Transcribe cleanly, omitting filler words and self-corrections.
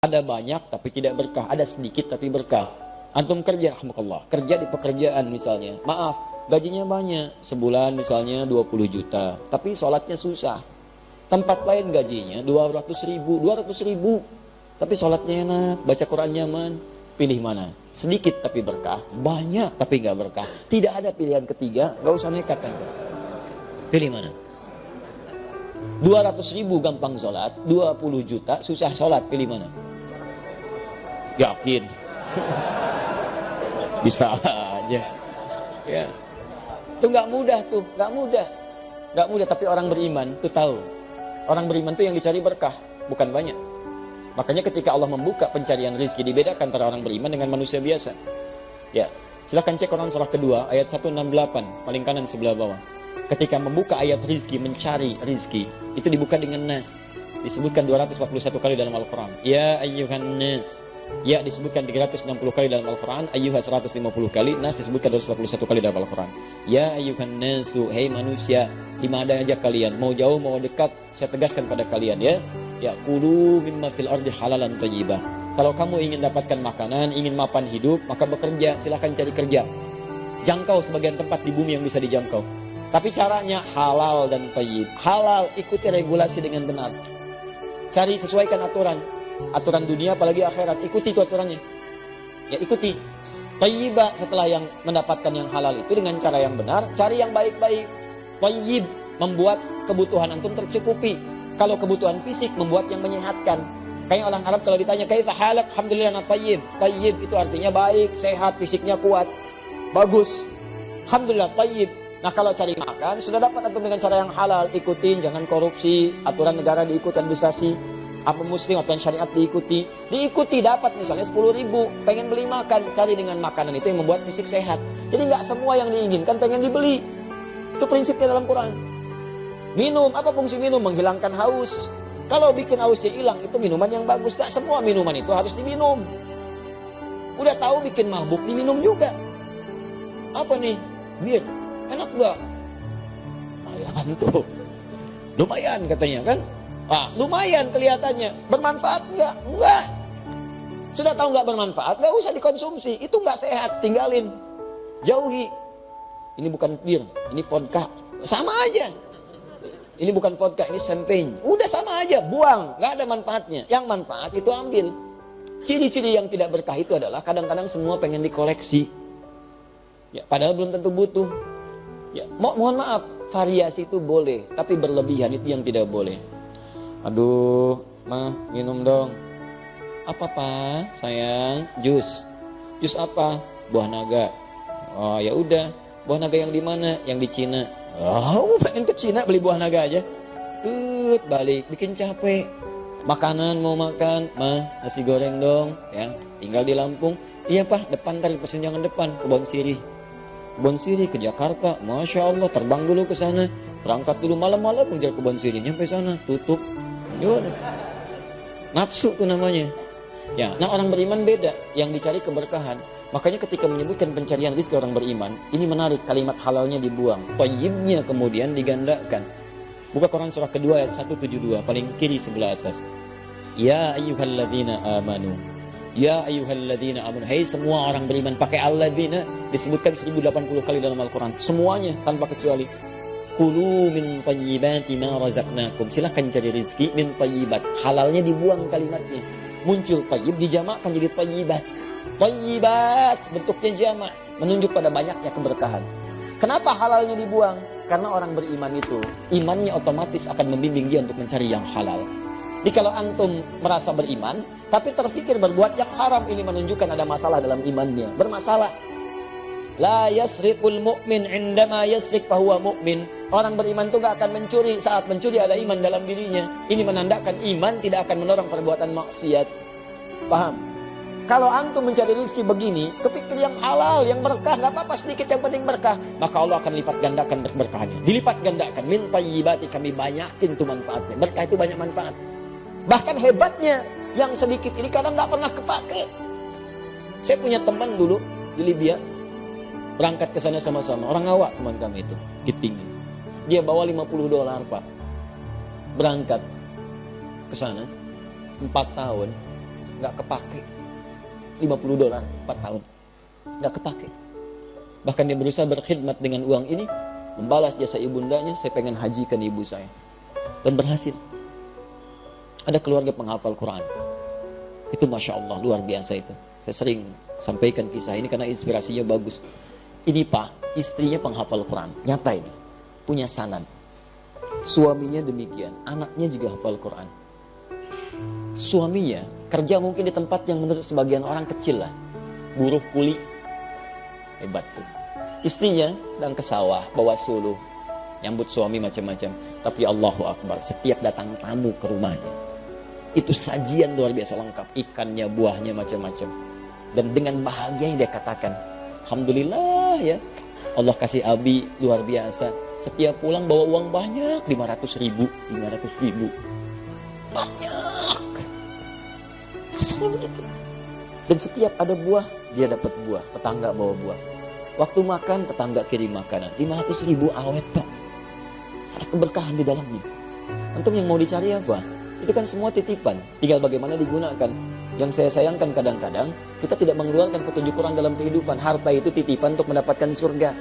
Ada banyak tapi tidak berkah, ada sedikit tapi berkah. Antum kerja, alhamdulillah, kerja di pekerjaan misalnya, maaf, gajinya banyak, sebulan misalnya 20 juta, tapi sholatnya susah. Tempat lain gajinya 200 ribu, tapi sholatnya enak, baca Quran nyaman. Pilih mana? Sedikit tapi berkah, banyak tapi gak berkah. Tidak ada pilihan ketiga, gak usah nekat kan. Pilih mana? 200 ribu gampang sholat, 20 juta susah sholat, pilih mana? Yakin? Bisa aja. Ya. Itu gak mudah tuh, gak mudah. Gak mudah, tapi orang beriman tuh tahu. Orang beriman tuh yang dicari berkah, bukan banyak. Makanya ketika Allah membuka pencarian rizki, dibedakan antara orang beriman dengan manusia biasa. Ya, silahkan cek Quran surah kedua ayat 168, paling kanan sebelah bawah. Ketika membuka ayat rizki, mencari rizki, itu dibuka dengan nas. Disebutkan 241 kali dalam Al-Quran. Ya ayyuhan nas. Ya disebutkan 360 kali dalam Al-Quran. Ayyuha 150 kali. Nas disebutkan 241 kali dalam Al-Quran. Ya ayyuhan nasu. Hei manusia, di mana aja kalian, mau jauh mau dekat, saya tegaskan pada kalian ya. Ya kulu mimma fil ardi halalan thayyibah. Kalau kamu ingin dapatkan makanan, ingin mapan hidup, maka bekerja, silahkan cari kerja. Jangkau sebagian tempat di bumi yang bisa dijangkau. Tapi caranya halal dan thayyib. Halal, ikuti regulasi dengan benar. Cari, sesuaikan aturan. Aturan dunia apalagi akhirat, ikuti itu aturannya. Ya ikuti. Thayyibah, setelah yang mendapatkan yang halal itu dengan cara yang benar, cari yang baik-baik. Thayyib, membuat kebutuhan antum tercukupi. Kalau kebutuhan fisik, membuat yang menyehatkan. Kayak orang Arab kalau ditanya, kaifa halak? Alhamdulillah thayyib. Thayyib itu artinya baik, sehat, fisiknya kuat, bagus. Alhamdulillah thayyib. Nah kalau cari makan, sudah dapat antum dengan cara yang halal, ikutin, jangan korupsi, aturan negara diikuti, administrasi apa muslim, aturan syariat diikuti. Diikuti, dapat misalnya 10 ribu, pengen beli makan, cari dengan makanan itu yang membuat fisik sehat. Jadi nggak semua yang diinginkan pengen dibeli. Itu prinsipnya dalam Quran. Minum, apa fungsi minum? Menghilangkan haus. Kalau bikin hausnya hilang, itu minuman yang bagus. Gak semua minuman itu harus diminum. Udah tahu bikin mabuk, diminum juga. Apa nih? Bir. Enak gak? Lumayan tuh. Lumayan katanya kan? Lumayan kelihatannya. Bermanfaat gak? Enggak. Sudah tahu gak bermanfaat? Gak usah dikonsumsi. Itu gak sehat. Tinggalin. Jauhi. Ini bukan bir. Ini vodka. Sama aja. Ini bukan vodka, ini champagne. Udah sama aja, buang, nggak ada manfaatnya. Yang manfaat itu ambil. Ciri-ciri yang tidak berkah itu adalah kadang-kadang semua pengen dikoleksi. Ya, padahal belum tentu butuh. Ya, mohon maaf, variasi itu boleh, tapi berlebihan itu yang tidak boleh. Aduh, mah minum dong. Apa pak? Sayang, jus. Jus apa? Buah naga. Oh ya udah, buah naga yang di mana? Yang di Cina. Oh, pengen ke Cina beli buah naga aja. Balik, bikin capek. Makanan mau makan, mah nasi goreng dong, ya. Tinggal di Lampung. Iya pak, depan tadi persenjangan depan, Kebon Sirih. Kebon Sirih ke Jakarta, masya Allah, terbang dulu ke sana, berangkat dulu malam-malam mengejar Kebon Sirih, nyampe sana tutup. Yaudah. Nafsu tuh namanya. Ya, nah orang beriman beda, yang dicari keberkahan. Makanya ketika menyebutkan pencarian rizki orang beriman, ini menarik, kalimat halalnya dibuang, thayyibnya kemudian digandakan. Buka Quran surah kedua ayat 172, paling kiri sebelah atas. Ya ayyuhalladzina amanu. Ya ayyuhalladzina amanu. Hai semua orang beriman, pakai alladzina disebutkan 1080 kali dalam Al-Quran. Semuanya tanpa kecuali. Kulu min thayyibati ma razaqnakum. Silahkan cari rizki min thayyibat. Halalnya dibuang kalimatnya. Muncul thayyib dijamakkan jadi thayyibat. Thayyibat bentuknya jamak, menunjuk pada banyaknya keberkahan. Kenapa halalnya dibuang? Karena orang beriman itu imannya otomatis akan membimbing dia untuk mencari yang halal. Jadi kalau antum merasa beriman tapi terfikir berbuat yang haram, ini menunjukkan ada masalah dalam imannya. Bermasalah. La yasriqul mu'min indama yasriq fahuwa mu'min. Orang beriman itu gak akan mencuri, saat mencuri ada iman dalam dirinya. Ini menandakan iman tidak akan mendorong perbuatan maksiat. Paham? Kalau antum mencari rezeki begini, kepikir yang halal, yang berkah, gak apa-apa sedikit yang penting berkah, maka Allah akan lipat gandakan berkahnya. Dilipat gandakan, min thayyibati, kami banyakin tuh manfaatnya. Berkah itu banyak manfaat. Bahkan hebatnya, yang sedikit ini kadang gak pernah kepake. Saya punya teman dulu di Libya, berangkat ke sana sama-sama. Orang awak teman kami itu, Giting. Dia bawa $50 Pak. Berangkat ke sana 4 tahun. nggak kepake. $50 4 tahun. Nggak kepake. Bahkan dia berusaha berkhidmat dengan uang ini, membalas jasa ibundanya, saya pengen hajikan ibu saya. Dan berhasil. Ada keluarga penghafal Quran. Itu Masya Allah, luar biasa itu. Saya sering sampaikan kisah ini karena inspirasinya bagus. Ini Pak, istrinya penghafal Quran. Nyata ini. Punya sanad. Suaminya demikian. Anaknya juga hafal Quran. Suaminya kerja mungkin di tempat yang menurut sebagian orang kecil lah. Buruh kuli. Hebat tuh. Istrinya sedang ke sawah, bawa suluh. Nyambut suami macam-macam. Tapi Allahu Akbar, setiap datang tamu ke rumahnya, itu sajian luar biasa lengkap. Ikannya, buahnya, macam-macam. Dan dengan bahagia dia katakan, Alhamdulillah ya, Allah kasih Abi luar biasa. Setiap pulang bawa uang banyak, 500 ribu. Banyak. Rasanya begitu. Dan setiap ada buah, dia dapat buah. Tetangga bawa buah. Waktu makan, tetangga kirim makanan. 500 ribu awet Pak. Ada keberkahan di dalamnya. Antum yang mau dicari apa? Itu kan semua titipan. Tinggal bagaimana digunakan. Yang saya sayangkan kadang-kadang, kita tidak mengeluarkan petunjuk Quran dalam kehidupan. Harta itu titipan untuk mendapatkan surga.